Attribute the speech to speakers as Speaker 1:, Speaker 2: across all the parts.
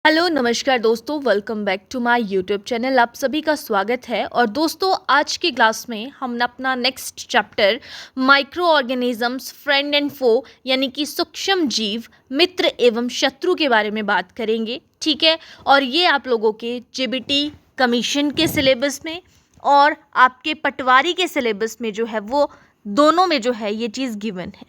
Speaker 1: Hello नमस्कार दोस्तों, welcome back to my YouTube channel. आप सभी का स्वागत है। और दोस्तों, आज की क्लास में हम अपना next chapter microorganisms friend and foe यानी कि सूक्ष्म जीव मित्र एवं शत्रु के बारे में बात करेंगे। ठीक है, और ये आप लोगों के जेबीटी कमीशन के सिलेबस में और आपके पटवारी के सिलेबस में जो है वो दोनों में जो है ये चीज़ गिवन है।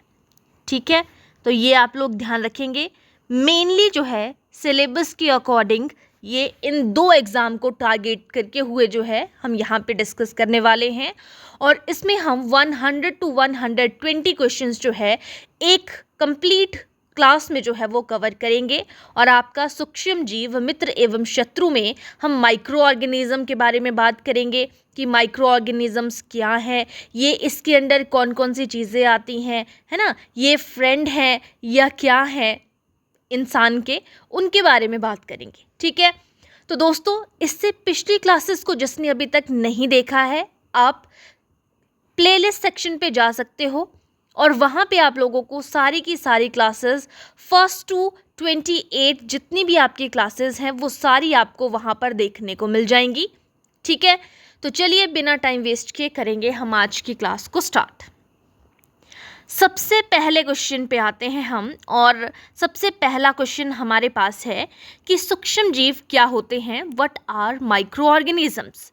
Speaker 1: ठीक है, तो ये आप लोग ध्यान रखेंगे। मेनली जो है सिलेबस के अकॉर्डिंग ये इन दो एग्ज़ाम को टारगेट करके हुए जो है हम यहाँ पे डिस्कस करने वाले हैं। और इसमें हम 100 to 120 क्वेश्चंस जो है एक कंप्लीट क्लास में जो है वो कवर करेंगे। और आपका सूक्ष्म जीव मित्र एवं शत्रु में हम माइक्रो ऑर्गेनिज्म के बारे में बात करेंगे कि माइक्रो ऑर्गेनिजम्स क्या है, ये इसके अंदर कौन कौन सी चीज़ें आती हैं, है ना, ये फ्रेंड हैं या क्या है इंसान के, उनके बारे में बात करेंगे। ठीक है, तो दोस्तों इससे पिछली क्लासेस को जिसने अभी तक नहीं देखा है, आप प्लेलिस्ट सेक्शन पे जा सकते हो और वहाँ पे आप लोगों को सारी की सारी क्लासेस 1 to 28 जितनी भी आपकी क्लासेस हैं वो सारी आपको वहाँ पर देखने को मिल जाएंगी। ठीक है, तो चलिए बिना टाइम वेस्ट किए करेंगे हम आज की क्लास को स्टार्ट। सबसे पहले क्वेश्चन पे आते हैं हम, और सबसे पहला क्वेश्चन हमारे पास है कि सूक्ष्म जीव क्या होते हैं। What are micro organisms.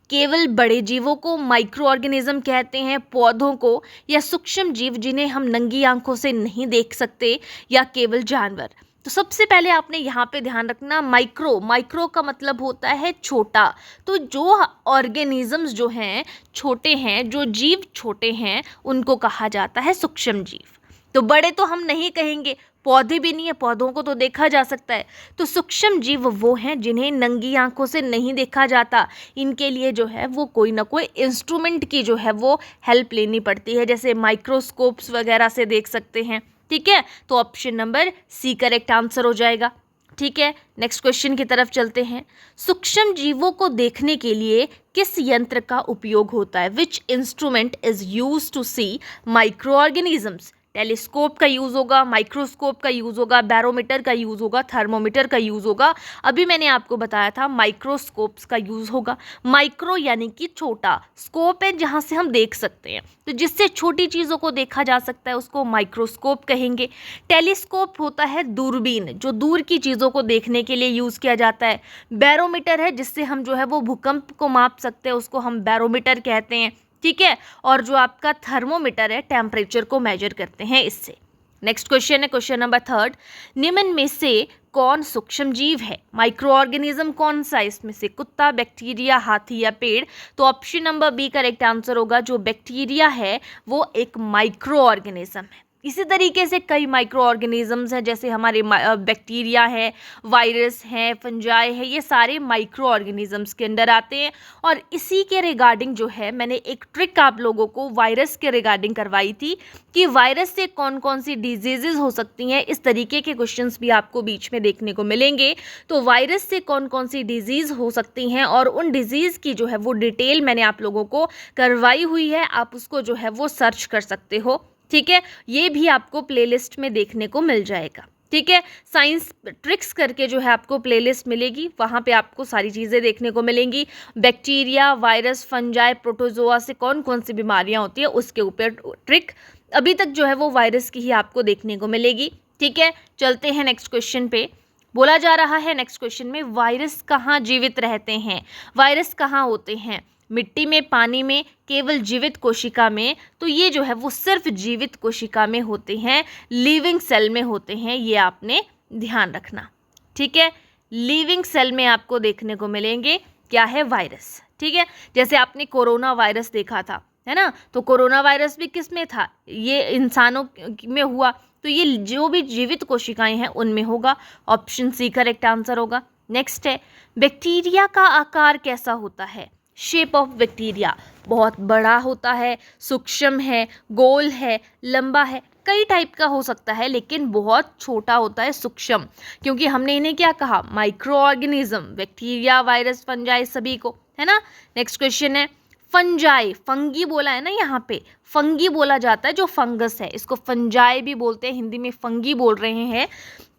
Speaker 1: केवल बड़े जीवों को माइक्रो ऑर्गेनिज्म कहते हैं, पौधों को, या सूक्ष्म जीव जिन्हें हम नंगी आंखों से नहीं देख सकते, या केवल जानवर। तो सबसे पहले आपने यहाँ पे ध्यान रखना, माइक्रो, माइक्रो का मतलब होता है छोटा। तो जो ऑर्गेनिजम्स जो हैं छोटे हैं, जो जीव छोटे हैं, उनको कहा जाता है सूक्ष्म जीव। तो बड़े तो हम नहीं कहेंगे, पौधे भी नहीं है, पौधों को तो देखा जा सकता है। तो सूक्ष्म जीव वो हैं जिन्हें नंगी आंखों से नहीं देखा जाता। इनके लिए जो है वो कोई ना कोई इंस्ट्रूमेंट की जो है वो हेल्प लेनी पड़ती है, जैसे माइक्रोस्कोप्स वगैरह से देख सकते हैं। ठीक है, तो option number C correct answer हो जाएगा। ठीक है, नेक्स्ट क्वेश्चन की तरफ चलते हैं। सूक्ष्म जीवों को देखने के लिए किस यंत्र का उपयोग होता है। Which instrument is use to see micro organisms. Telescope का यूज़ होगा, माइक्रोस्कोप का यूज़ होगा, बैरोमीटर का यूज़ होगा, थर्मोमीटर का यूज़ होगा। अभी मैंने आपको बताया था माइक्रोस्कोप्स का यूज़ होगा। माइक्रो यानी कि छोटा, स्कोप है जहाँ से हम देख सकते हैं, तो जिससे छोटी चीज़ों को देखा जा सकता है उसको माइक्रोस्कोप कहेंगे। टेलीस्कोप होता है दूरबीन, जो दूर की चीज़ों को देखने के लिए यूज़ किया जाता है। बैरोमीटर है जिससे हम जो है वो भूकंप को माप सकते हैं, उसको हम बैरोमीटर कहते हैं। ठीक है, और जो आपका थर्मोमीटर है टेम्परेचर को मेजर करते हैं इससे। नेक्स्ट क्वेश्चन है क्वेश्चन नंबर 3। निम्न में से कौन सूक्ष्म जीव है। माइक्रो ऑर्गेनिज्म कौन सा, इसमें से कुत्ता, बैक्टीरिया, हाथी या पेड़। तो option number B correct answer होगा। जो बैक्टीरिया है वो एक माइक्रो ऑर्गेनिज्म है। इसी तरीके से कई माइक्रो ऑर्गेनिजम्स हैं, जैसे हमारे बैक्टीरिया है, वायरस है, फंजाई है, ये सारे माइक्रो ऑर्गेनिजम्स के अंदर आते हैं। और इसी के रिगार्डिंग जो है मैंने एक ट्रिक आप लोगों को वायरस के रिगार्डिंग करवाई थी कि वायरस से कौन कौन सी डिजीजेज हो सकती हैं। इस तरीके के क्वेश्चंस भी आपको बीच में देखने को मिलेंगे। तो वायरस से कौन कौन सी डिजीज़ हो सकती हैं और उन डिजीज़ की जो है वो डिटेल मैंने आप लोगों को करवाई हुई है, आप उसको जो है वो सर्च कर सकते हो। ठीक है, ये भी आपको प्लेलिस्ट में देखने को मिल जाएगा। ठीक है, साइंस ट्रिक्स करके जो है आपको प्लेलिस्ट मिलेगी, वहाँ पे आपको सारी चीज़ें देखने को मिलेंगी। बैक्टीरिया, वायरस, फंजाई, प्रोटोजोआ से कौन कौन सी बीमारियाँ होती है उसके ऊपर ट्रिक अभी तक जो है वो वायरस की ही आपको देखने को मिलेगी। ठीक है, चलते हैं नेक्स्ट क्वेश्चन पे। बोला जा रहा है नेक्स्ट क्वेश्चन में, वायरस कहाँ जीवित रहते हैं। वायरस कहाँ होते हैं। मिट्टी में, पानी में, केवल जीवित कोशिका में। तो ये जो है वो सिर्फ जीवित कोशिका में होते हैं, लिविंग सेल में होते हैं, ये आपने ध्यान रखना। ठीक है, लिविंग सेल में आपको देखने को मिलेंगे क्या है, वायरस। ठीक है, जैसे आपने कोरोना वायरस देखा था, है ना, तो कोरोना वायरस भी किस में था, ये इंसानों में हुआ। तो ये जो भी जीवित कोशिकाएं हैं उनमें होगा। ऑप्शन सी करेक्ट आंसर होगा। नेक्स्ट है, बैक्टीरिया का आकार कैसा होता है। शेप ऑफ बैक्टीरिया बहुत बड़ा होता है, सूक्ष्म है, गोल है, लंबा है, कई टाइप का हो सकता है, लेकिन बहुत छोटा होता है, सूक्ष्म, क्योंकि हमने इन्हें क्या कहा, micro organism. Bacteria, virus, fungi सभी को, है ना। नेक्स्ट क्वेश्चन है, फंजाई, फंगी बोला है ना, यहाँ पे फंगी बोला जाता है जो फंगस है, इसको फंजाई भी बोलते हैं, हिंदी में फंगी बोल रहे हैं।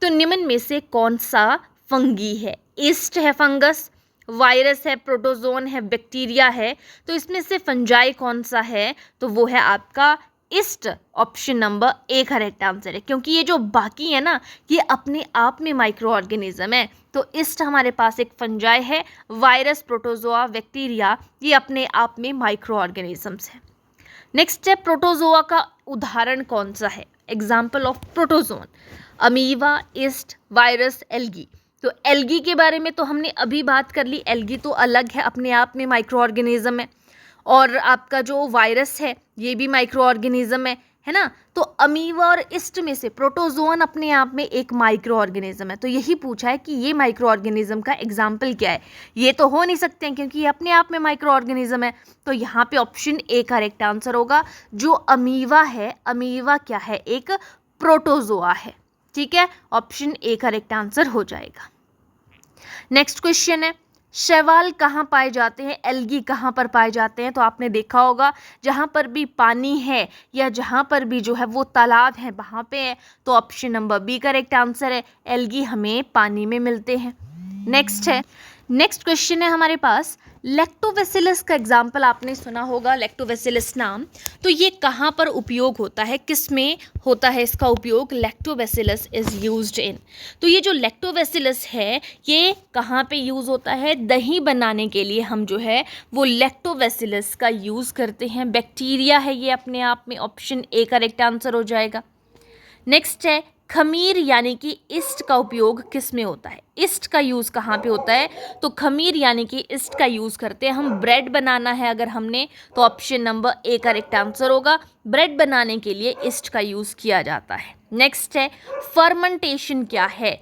Speaker 1: तो निम्न में से कौन सा फंगी है, ईस्ट है फंगस, वायरस है, प्रोटोजोन है, बैक्टीरिया है। तो इसमें से फंजाई कौन सा है? तो वो है आपका east. Option number A correct answer है, क्योंकि ये जो बाकी है ना, ये अपने आप में माइक्रो ऑर्गेनिज्म है। तो ईस्ट हमारे पास एक फंजाई है, वायरस, प्रोटोजोआ, बैक्टीरिया ये अपने आप में माइक्रो ऑर्गेनिजम्स है। नेक्स्ट है प्रोटोजोआ का उदाहरण कौन सा है? Example of protozoan, amoeba, east, virus, algae. तो एल्गी के बारे में तो हमने अभी बात कर ली, एल्गी तो अलग है, अपने आप में माइक्रो ऑर्गेनिज्म है। और आपका जो वायरस है ये भी माइक्रो ऑर्गेनिज्म है ना। तो अमीबा और ईस्ट में से प्रोटोजोन अपने आप में एक माइक्रो ऑर्गेनिज्म है। तो यही पूछा है कि ये माइक्रो ऑर्गेनिज्म का एग्जाम्पल क्या है? ये तो हो नहीं सकते हैं क्योंकि ये अपने आप में माइक्रो ऑर्गेनिज्म है। तो यहाँ पे ऑप्शन ए करेक्ट आंसर होगा। जो अमीबा है, अमीबा क्या है? एक प्रोटोजोआ है। ठीक है, ऑप्शन ए करेक्ट आंसर हो जाएगा। नेक्स्ट क्वेश्चन है, शैवाल कहाँ पाए जाते हैं, एल्गी कहाँ पर पाए जाते हैं? तो आपने देखा होगा जहाँ पर भी पानी है या जहाँ पर भी जो है वो तालाब है वहाँ पे है। तो option number B correct answer है, एल्गी हमें पानी में मिलते हैं। नेक्स्ट क्वेश्चन है हमारे पास, लैक्टोबैसिलस का एग्जाम्पल आपने सुना होगा, लैक्टोबैसिलस नाम। तो ये कहाँ पर उपयोग होता है, किस में होता है इसका उपयोग? Lactobacillus is used in. तो ये जो लैक्टोबैसिलस है ये कहाँ पे यूज़ होता है? दही बनाने के लिए हम जो है वो लैक्टोबैसिलस का यूज़ करते हैं। बैक्टीरिया है ये अपने आप में, ऑप्शन ए करेक्ट आंसर हो जाएगा। नेक्स्ट है, खमीर यानी कि ईस्ट का उपयोग किस में होता है? ईस्ट का यूज़ कहाँ पे होता है? तो खमीर यानी कि ईस्ट का यूज़ करते हैं हम, ब्रेड बनाना है अगर हमने, तो option number A correct answer होगा। ब्रेड बनाने के लिए ईस्ट का यूज़ किया जाता है। नेक्स्ट है, फर्मेंटेशन क्या है?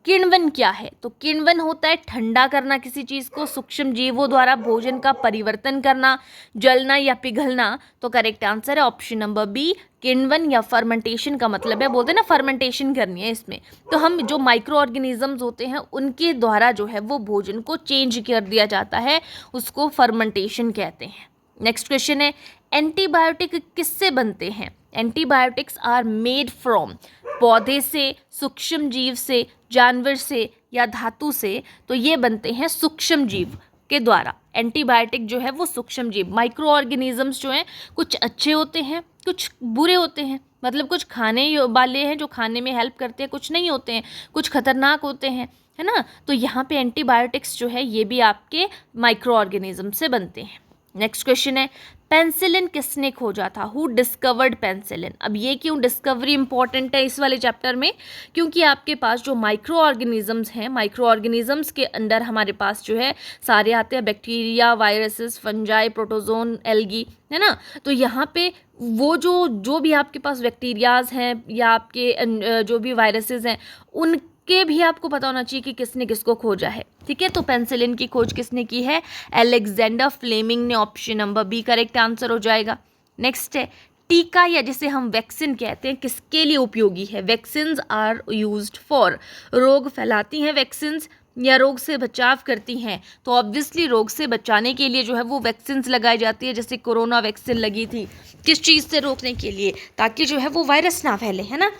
Speaker 1: किण्वन क्या है? तो किण्वन होता है ठंडा करना किसी चीज़ को, सूक्ष्म जीवों द्वारा भोजन का परिवर्तन करना, जलना या पिघलना। तो करेक्ट आंसर है ऑप्शन नंबर बी, किण्वन या फर्मेंटेशन का मतलब है, बोलते हैं ना फर्मेंटेशन करनी है इसमें। तो हम जो माइक्रो ऑर्गेनिजम्स होते हैं उनके द्वारा जो है वो भोजन को चेंज कर दिया जाता है, उसको फर्मेंटेशन कहते हैं। नेक्स्ट क्वेश्चन है, एंटीबायोटिक किससे बनते हैं? एंटीबायोटिक्स आर मेड फ्रॉम, पौधे से, सूक्ष्म जीव से, जानवर से या धातु से। तो ये बनते हैं सूक्ष्म जीव के द्वारा। एंटीबायोटिक जो है वो सूक्ष्म जीव, माइक्रो ऑर्गेनिजम्स जो हैं कुछ अच्छे होते हैं कुछ बुरे होते हैं, मतलब कुछ खाने वाले हैं जो खाने में हेल्प करते हैं, कुछ नहीं होते हैं, कुछ खतरनाक होते हैं, है ना। तो यहाँ पे एंटीबायोटिक्स जो है ये भी आपके माइक्रो ऑर्गेनिज्म से बनते हैं। नेक्स्ट क्वेश्चन है, पेंसिलिन किसने खोजा था? Who discovered penicillin? अब ये क्यों डिस्कवरी इंपॉर्टेंट है इस वाले चैप्टर में? क्योंकि आपके पास जो माइक्रो ऑर्गेनिजम्स हैं, माइक्रो ऑर्गेनिजम्स के अंदर हमारे पास जो है सारे आते हैं, bacteria, viruses, fungi, protozoan, algae, है ना। तो यहाँ पे वो जो भी आपके पास बैक्टीरियाज हैं या आपके जो भी वायरसेस हैं उनके भी आपको पता होना चाहिए कि किसने किसको खोजा है। ठीक है, तो पेंसिलिन की खोज किसने की है? अलेक्जेंडर फ्लेमिंग ने, option number B correct answer हो जाएगा। नेक्स्ट है, टीका या जिसे हम वैक्सीन कहते हैं किसके लिए उपयोगी है? वैक्सीन्स आर यूज्ड फॉर, रोग फैलाती हैं वैक्सीन्स या रोग से बचाव करती हैं? तो ऑब्वियसली रोग से बचाने के लिए जो है वो वैक्सीन्स लगाई जाती है, जैसे कोरोना वैक्सीन लगी थी, किस चीज़ से रोकने के लिए? ताकि जो है वो वायरस ना फैले, है ना।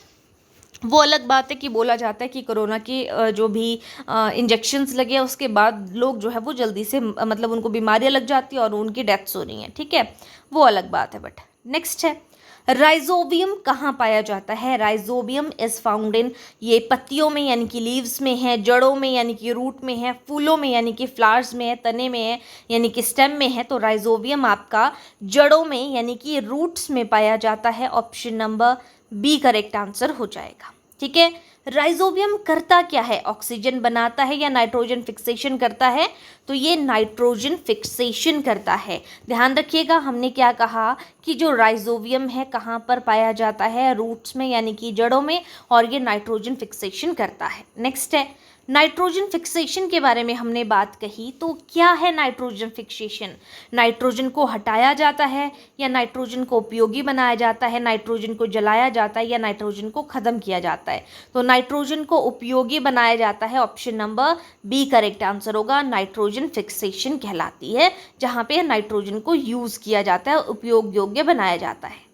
Speaker 1: वो अलग बात है कि बोला जाता है कि कोरोना की जो भी इंजेक्शन्स लगे उसके बाद लोग जो है वो जल्दी से मतलब उनको बीमारियां लग जाती है और उनकी डेथ्स हो रही हैं, ठीक है, वो अलग बात है। बट नेक्स्ट है, राइजोबियम कहाँ पाया जाता है? राइजोबियम इज फाउंड इन, ये पत्तियों में यानी कि लीव्स में है, जड़ों में यानी कि रूट में है, फूलों में यानी कि फ्लावर्स में है, तने में है यानी कि स्टेम में है। तो राइजोबियम आपका जड़ों में यानी कि रूट्स में पाया जाता है, option number B correct answer हो जाएगा। ठीक है, राइजोबियम करता क्या है? ऑक्सीजन बनाता है या नाइट्रोजन फिक्सेशन करता है? तो ये नाइट्रोजन फिक्सेशन करता है। ध्यान रखिएगा, हमने क्या कहा कि जो राइजोबियम है कहाँ पर पाया जाता है? रूट्स में यानी कि जड़ों में, और ये नाइट्रोजन फिक्सेशन करता है। नेक्स्ट है, नाइट्रोजन फिक्सेशन के बारे में हमने बात कही, तो क्या है नाइट्रोजन फिक्सेशन? नाइट्रोजन को हटाया जाता है या नाइट्रोजन को उपयोगी बनाया जाता है, नाइट्रोजन को जलाया जाता है या नाइट्रोजन को ख़त्म किया जाता है? तो नाइट्रोजन को उपयोगी बनाया जाता है, option number B correct answer होगा। नाइट्रोजन फिक्सेशन कहलाती है जहाँ पे नाइट्रोजन को यूज़ किया जाता है, उपयोग योग्य बनाया जाता है।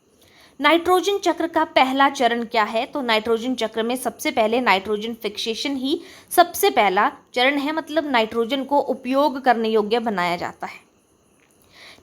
Speaker 1: नाइट्रोजन चक्र का पहला चरण क्या है? तो नाइट्रोजन चक्र में सबसे पहले नाइट्रोजन फिक्सेशन ही सबसे पहला चरण है, मतलब नाइट्रोजन को उपयोग करने योग्य बनाया जाता है।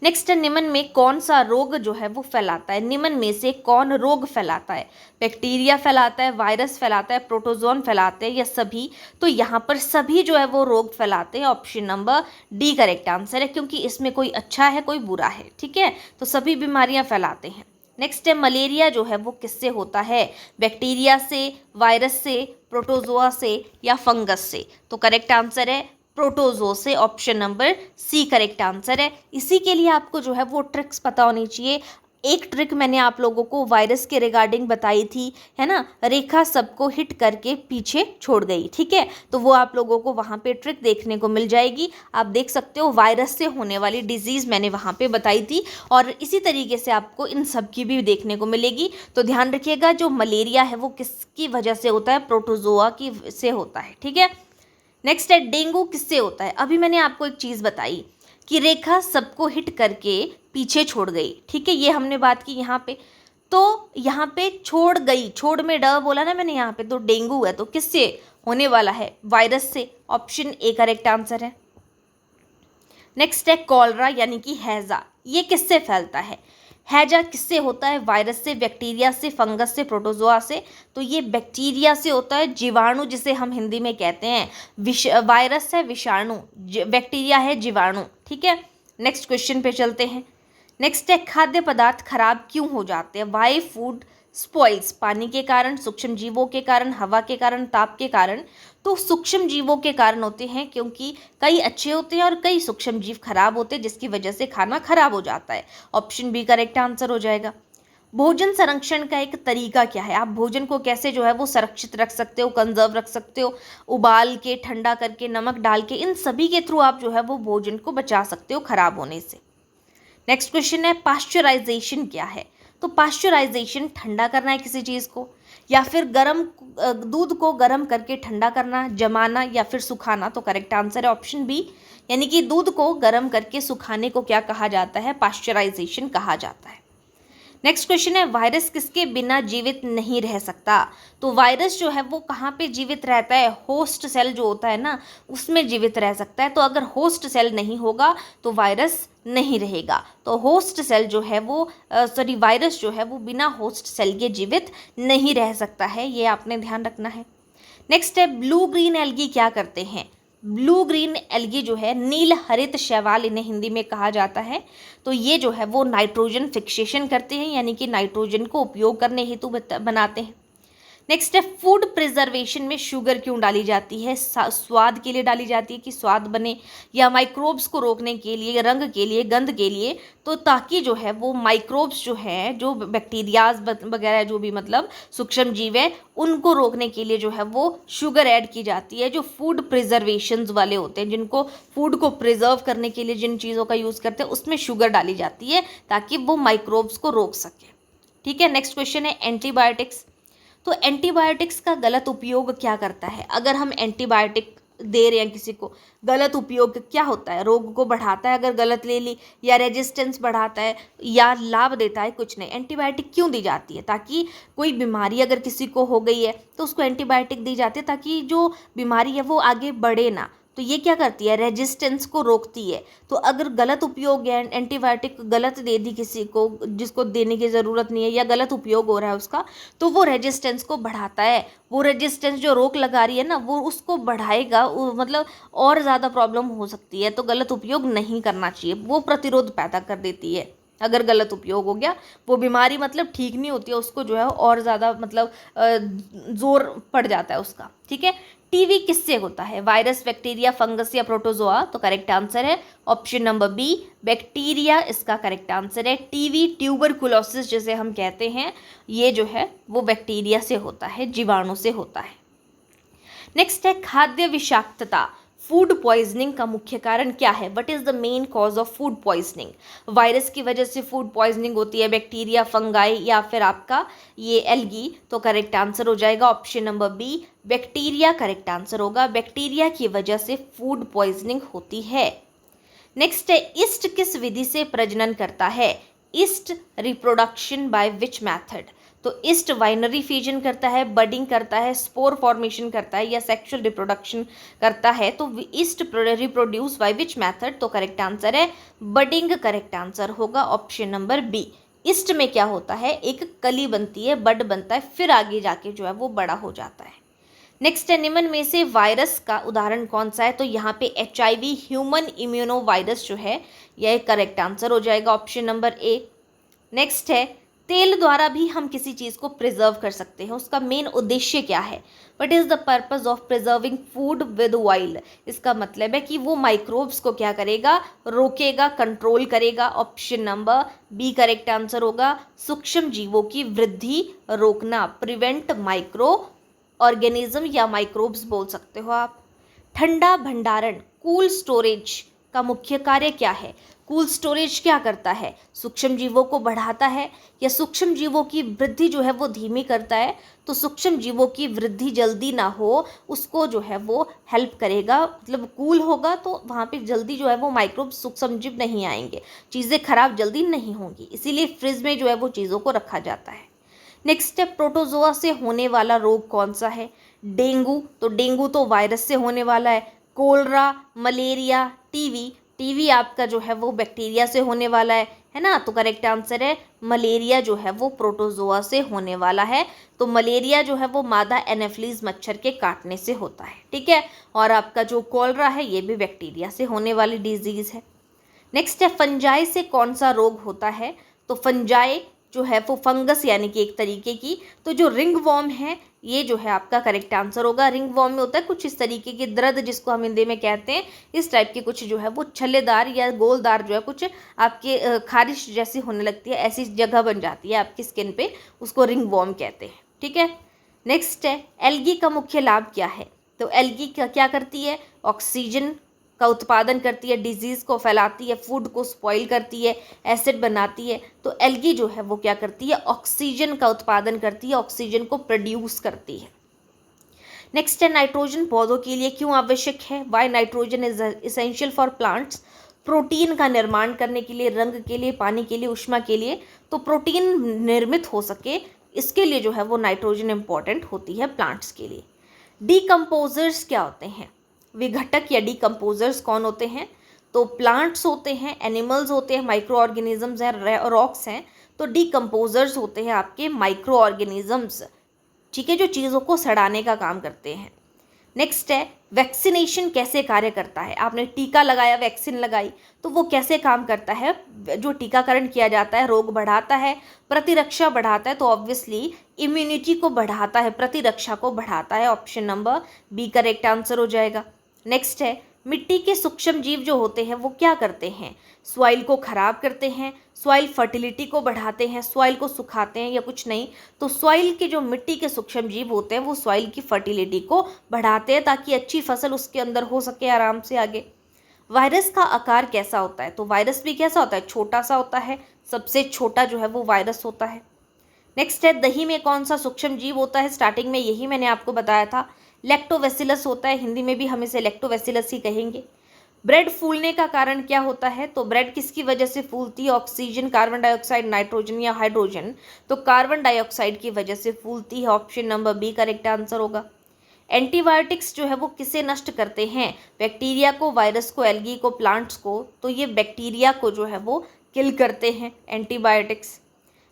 Speaker 1: नेक्स्ट है, निम्न में कौन सा रोग जो है वो फैलाता है? निम्न में से कौन रोग फैलाता है? बैक्टीरिया फैलाता है, वायरस फैलाता है, प्रोटोजोन फैलाते हैं या सभी? तो यहाँ पर सभी जो है वो रोग फैलाते हैं। Option number D correct answer है, क्योंकि इसमें कोई अच्छा है कोई बुरा है। ठीक है, तो सभी बीमारियां फैलाते हैं। नेक्स्ट है, मलेरिया जो है वो किससे होता है? बैक्टीरिया से, वायरस से, प्रोटोजोआ से या फंगस से? तो करेक्ट आंसर है प्रोटोजो से, option number C correct answer है। इसी के लिए आपको जो है वो ट्रिक्स पता होनी चाहिए। एक ट्रिक मैंने आप लोगों को वायरस के रिगार्डिंग बताई थी, है ना, रेखा सबको हिट करके पीछे छोड़ गई। ठीक है, तो वो आप लोगों को वहाँ पे ट्रिक देखने को मिल जाएगी। आप देख सकते हो वायरस से होने वाली डिजीज़ मैंने वहाँ पे बताई थी, और इसी तरीके से आपको इन सब की भी देखने को मिलेगी। तो ध्यान रखिएगा, जो मलेरिया है वो किसकी वजह से होता है? प्रोटोजोआ की से होता है। ठीक है, नेक्स्ट है, डेंगू किससे होता है? अभी मैंने आपको एक चीज़ बताई कि रेखा सबको हिट करके पीछे छोड़ गई। ठीक है, ये हमने बात की यहाँ पे। तो यहाँ पे छोड़ गई, छोड़ में ड बोला ना मैंने यहाँ पे, तो डेंगू है तो किससे होने वाला है? वायरस से। ऑप्शन ए करेक्ट आंसर है। नेक्स्ट है, कॉलरा यानी कि हैजा, ये किससे फैलता है? हैजा किससे होता है? वायरस से, बैक्टीरिया से, फंगस से, प्रोटोजोआ से? तो ये बैक्टीरिया से होता है। जीवाणु जिसे हम हिंदी में कहते हैं, वायरस है विषाणु, बैक्टीरिया है जीवाणु। ठीक है, नेक्स्ट क्वेश्चन पे चलते हैं। नेक्स्ट है, खाद्य पदार्थ खराब क्यों हो जाते हैं? वाई फूड स्पॉइल्स, पानी के कारण, सूक्ष्म जीवों के कारण, हवा के कारण, ताप के कारण? तो सूक्ष्म जीवों के कारण होते हैं, क्योंकि कई अच्छे होते हैं और कई सूक्ष्म जीव खराब होते हैं, जिसकी वजह से खाना खराब हो जाता है। ऑप्शन बी करेक्ट आंसर हो जाएगा। भोजन संरक्षण का एक तरीका क्या है? आप भोजन को कैसे जो है वो सुरक्षित रख सकते हो, कंजर्व रख सकते हो? उबाल के, ठंडा करके, नमक डाल के, इन सभी के थ्रू आप जो है वो भोजन को बचा सकते हो खराब होने से। नेक्स्ट क्वेश्चन है, पाश्चराइजेशन क्या है? तो पाश्चराइजेशन ठंडा करना है किसी चीज़ को, या फिर गर्म दूध को गर्म करके ठंडा करना, जमाना या फिर सुखाना? तो करेक्ट आंसर है ऑप्शन बी, यानी कि दूध को गर्म करके सुखाने को क्या कहा जाता है? पाश्चराइजेशन कहा जाता है। नेक्स्ट क्वेश्चन है, वायरस किसके बिना जीवित नहीं रह सकता? तो वायरस जो है वो कहाँ पे जीवित रहता है? होस्ट सेल जो होता है ना, उसमें जीवित रह सकता है। तो अगर होस्ट सेल नहीं होगा तो वायरस नहीं रहेगा। तो होस्ट सेल जो है वो वायरस जो है वो बिना होस्ट सेल के जीवित नहीं रह सकता है, ये आपने ध्यान रखना है। नेक्स्ट है, ब्लू ग्रीन एल्गी क्या करते हैं? ब्लू ग्रीन एल्गी जो है, नील हरित शैवाल इन्हें हिंदी में कहा जाता है। तो ये जो है वो नाइट्रोजन फिक्सेशन करते हैं, यानी कि नाइट्रोजन को उपयोग करने हेतु बनाते हैं। नेक्स्ट है, फूड प्रिजर्वेशन में शुगर क्यों डाली जाती है? स्वाद के लिए डाली जाती है कि स्वाद बने, या माइक्रोब्स को रोकने के लिए, रंग के लिए, गंध के लिए? तो ताकि जो है वो माइक्रोब्स जो हैं, जो बैक्टीरियाज वगैरह जो भी मतलब सूक्ष्म जीव है, उनको रोकने के लिए जो है वो शुगर ऐड की जाती है। जो फूड प्रिजर्वेशन वाले होते हैं, जिनको फूड को प्रिजर्व करने के लिए जिन चीज़ों का यूज़ करते हैं, उसमें शुगर डाली जाती है ताकि वो माइक्रोब्स को रोक सके। ठीक है, नेक्स्ट क्वेश्चन है, एंटीबायोटिक्स। तो एंटीबायोटिक्स का गलत उपयोग क्या करता है? अगर हम एंटीबायोटिक दे रहे हैं किसी को, गलत उपयोग क्या होता है? रोग को बढ़ाता है अगर गलत ले ली, या रेजिस्टेंस बढ़ाता है, या लाभ देता है? कुछ नहीं। एंटीबायोटिक क्यों दी जाती है? ताकि कोई बीमारी अगर किसी को हो गई है तो उसको एंटीबायोटिक दी जाती है ताकि जो बीमारी है वो आगे बढ़े ना। तो ये क्या करती है? रेजिस्टेंस को रोकती है। तो अगर गलत उपयोग है, एंटीबायोटिक गलत दे दी किसी को जिसको देने की ज़रूरत नहीं है, या गलत उपयोग हो रहा है उसका, तो वो रेजिस्टेंस को बढ़ाता है। वो रेजिस्टेंस जो रोक लगा रही है ना, वो उसको बढ़ाएगा, मतलब और ज़्यादा प्रॉब्लम हो सकती है। तो गलत उपयोग नहीं करना चाहिए, वो प्रतिरोध पैदा कर देती है। अगर गलत उपयोग हो गया, वो बीमारी मतलब ठीक नहीं होती है, उसको जो है और ज़्यादा मतलब जोर पड़ जाता है उसका। ठीक है, टीवी किससे होता है? वायरस, बैक्टीरिया, फंगस या प्रोटोजोआ? तो करेक्ट आंसर है ऑप्शन नंबर बी, बैक्टीरिया इसका करेक्ट आंसर है। टीवी, ट्यूबरकुलोसिस जिसे हम कहते हैं, ये जो है वो बैक्टीरिया से होता है, जीवाणु से होता है। नेक्स्ट है, खाद्य विषाक्तता, फूड पॉइजनिंग का मुख्य कारण क्या है? What is the main cause of food poisoning? Virus की वजह से फूड पॉइजनिंग होती है, बैक्टीरिया, फंगाई या फिर आपका ये एल्गी? तो करेक्ट आंसर हो जाएगा option number B, bacteria correct answer होगा। बैक्टीरिया की वजह से फूड पॉइजनिंग होती है। नेक्स्ट है, ईस्ट किस विधि से प्रजनन करता है? East reproduction by which method? तो ईस्ट वाइनरी फ्यूजन करता है, बडिंग करता है, स्पोर फॉर्मेशन करता है या सेक्सुअल रिप्रोडक्शन करता है। तो east reproduce by which method? तो करेक्ट आंसर है बडिंग, करेक्ट आंसर होगा ऑप्शन नंबर बी। ईस्ट में क्या होता है, एक कली बनती है, बड बनता है, फिर आगे जाके जो है वो बड़ा हो जाता है। नेक्स्ट है, निम्न में से वायरस का उदाहरण कौन सा है? तो यहाँ पे HIV ह्यूमन इम्यूनो वायरस जो है यह करेक्ट आंसर हो जाएगा ऑप्शन नंबर ए। नेक्स्ट है, तेल द्वारा भी हम किसी चीज़ को प्रिजर्व कर सकते हैं, उसका मेन उद्देश्य क्या है? What is the purpose of preserving food with oil? इसका मतलब है कि वो माइक्रोब्स को क्या करेगा, रोकेगा, कंट्रोल करेगा। Option number B correct answer होगा। सूक्ष्म जीवों की वृद्धि रोकना, प्रिवेंट माइक्रो ऑर्गेनिज्म या माइक्रोब्स बोल सकते हो आप। ठंडा भंडारण, कूल स्टोरेज का मुख्य कार्य क्या है? कूल स्टोरेज क्या करता है? सूक्ष्म जीवों को बढ़ाता है या सूक्ष्म जीवों की वृद्धि जो है वो धीमी करता है? तो सूक्ष्म जीवों की वृद्धि जल्दी ना हो उसको जो है वो हेल्प करेगा, मतलब कूल होगा तो वहाँ पे जल्दी जो है वो माइक्रोब सूक्ष्म जीव नहीं आएंगे, चीज़ें खराब जल्दी नहीं होंगी, इसीलिए फ्रिज में जो है वो चीज़ों को रखा जाता है। नेक्स्ट है, प्रोटोजोआ से होने वाला रोग कौन सा है? डेंगू, तो डेंगू तो वायरस से होने वाला है। कोलरा, मलेरिया, टीवी, टीवी आपका जो है वो बैक्टीरिया से होने वाला है ना? तो करेक्ट आंसर है मलेरिया जो है वो प्रोटोजोआ से होने वाला है। तो मलेरिया जो है वो मादा एनाफिलीज मच्छर के काटने से होता है, ठीक है। और आपका जो कोलरा है ये भी बैक्टीरिया से होने वाली डिजीज़ है। नेक्स्ट है, फंजाई से कौन सा रोग होता है? तो फंजाई जो है वो फंगस यानी कि एक तरीके की, तो जो रिंग वॉर्म है ये जो है आपका करेक्ट आंसर होगा। रिंग वॉर्म में होता है कुछ इस तरीके की दर्द जिसको हम हिंदी में कहते हैं, इस टाइप के कुछ जो है वो छल्लेदार या गोलदार जो है कुछ आपके खारिश जैसी होने लगती है, ऐसी जगह बन जाती है आपकी स्किन पे, उसको रिंग वॉर्म कहते हैं, ठीक है। नेक्स्ट है, एल्गी का मुख्य लाभ क्या है? तो एल्गी क्या करती है? ऑक्सीजन का उत्पादन करती है, डिजीज़ को फैलाती है, फूड को स्पॉइल करती है, एसिड बनाती है। तो एल्गी जो है वो क्या करती है? ऑक्सीजन का उत्पादन करती है, ऑक्सीजन को प्रोड्यूस करती है। नेक्स्ट है, नाइट्रोजन पौधों के लिए क्यों आवश्यक है? Why nitrogen is essential for plants? Protein का निर्माण करने के लिए, रंग के लिए, पानी के लिए, ऊष्मा के लिए। तो प्रोटीन निर्मित हो सके इसके लिए जो है वो नाइट्रोजन इम्पॉर्टेंट होती है प्लांट्स के लिए। डीकम्पोजर्स क्या होते हैं? विघटक या डीकम्पोजर्स कौन होते हैं? तो प्लांट्स होते हैं, एनिमल्स होते हैं, माइक्रो ऑर्गेनिजम्स हैं, रॉक्स हैं। तो डीकम्पोजर्स होते हैं आपके माइक्रो ऑर्गेनिजम्स, ठीक है, जो चीज़ों को सड़ाने का काम करते हैं। नेक्स्ट है, वैक्सीनेशन कैसे कार्य करता है? आपने टीका लगाया, वैक्सीन लगाई, तो वो कैसे काम करता है? जो टीकाकरण किया जाता है रोग बढ़ाता है, प्रतिरक्षा बढ़ाता है, तो ऑब्वियसली इम्यूनिटी को बढ़ाता है, प्रतिरक्षा को बढ़ाता है। Option number B correct answer हो जाएगा। नेक्स्ट है, मिट्टी के सूक्ष्म जीव जो होते हैं वो क्या करते हैं? सॉइल को खराब करते हैं, सॉइल फर्टिलिटी को बढ़ाते हैं, सॉइल को सुखाते हैं या कुछ नहीं? तो सॉइल के जो मिट्टी के सूक्ष्म जीव होते हैं वो सॉइल की फर्टिलिटी को बढ़ाते हैं ताकि अच्छी फसल उसके अंदर हो सके आराम से आगे। वायरस का आकार कैसा होता है? तो वायरस भी कैसा होता है? छोटा सा होता है, सबसे छोटा जो है वो वायरस होता है। नेक्स्ट है, दही में कौन सा सूक्ष्म जीव होता है? स्टार्टिंग में यही मैंने आपको बताया था, लैक्टोबैसिलस होता है, हिंदी में भी हम इसे लैक्टोबैसिलस ही कहेंगे। ब्रेड फूलने का कारण क्या होता है? तो ब्रेड किसकी वजह से फूलती है? ऑक्सीजन, कार्बन डाइऑक्साइड, नाइट्रोजन या हाइड्रोजन? तो कार्बन डाइऑक्साइड की वजह से फूलती है। Option number B correct answer होगा। एंटीबायोटिक्स जो है वो किसे नष्ट करते हैं? बैक्टीरिया को, वायरस को, एल्गी को, प्लांट्स को? तो ये बैक्टीरिया को जो है वो किल करते हैं एंटीबायोटिक्स।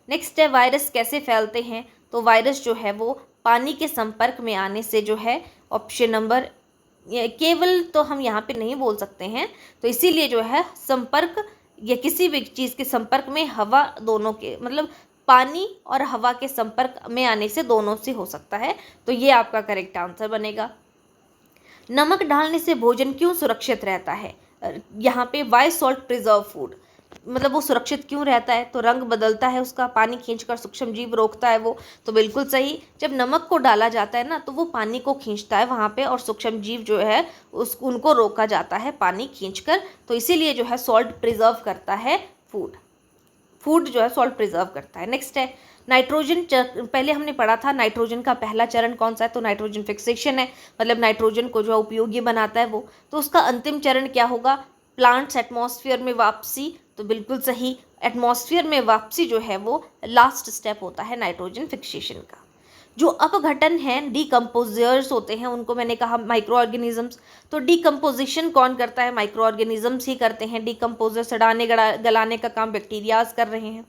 Speaker 1: नेक्स्ट है, वायरस कैसे फैलते हैं? तो वायरस जो है वो पानी के संपर्क में आने से जो है, ऑप्शन नंबर, केवल तो हम यहाँ पे नहीं बोल सकते हैं, तो इसीलिए जो है संपर्क या किसी भी चीज़ के संपर्क में, हवा, दोनों के मतलब पानी और हवा के संपर्क में आने से दोनों से हो सकता है। तो ये आपका करेक्ट आंसर बनेगा। नमक डालने से भोजन क्यों सुरक्षित रहता है? यहाँ पे वाई सॉल्ट प्रिजर्व फूड, मतलब वो सुरक्षित क्यों रहता है? तो रंग बदलता है उसका, पानी खींचकर सूक्ष्म जीव रोकता है वो, तो बिल्कुल सही। जब नमक को डाला जाता है ना तो वो पानी को खींचता है वहाँ पे, और सूक्ष्म जीव जो है उनको रोका जाता है पानी खींचकर, तो इसीलिए जो है सॉल्ट प्रिजर्व करता है फूड जो है सॉल्ट प्रिजर्व करता है। नेक्स्ट है, नाइट्रोजन, पहले हमने पढ़ा था नाइट्रोजन का पहला चरण कौन सा है? तो नाइट्रोजन फिक्सेशन है, मतलब नाइट्रोजन को जो उपयोगी बनाता है वो। तो उसका अंतिम चरण क्या होगा? प्लांट्स एटमॉस्फेयर में वापसी, तो बिल्कुल सही। एटमॉस्फेयर में वापसी जो है वो लास्ट स्टेप होता है नाइट्रोजन फिक्सेशन का। जो अपघटन है, डिकम्पोजर्स होते हैं, उनको मैंने कहा माइक्रो ऑर्गेनिजम्स। तो डिकम्पोजिशन कौन करता है? माइक्रो ऑर्गेनिजम्स ही करते हैं। डिकम्पोजर सड़ाने गलाने का काम बैक्टीरियाज कर रहे हैं।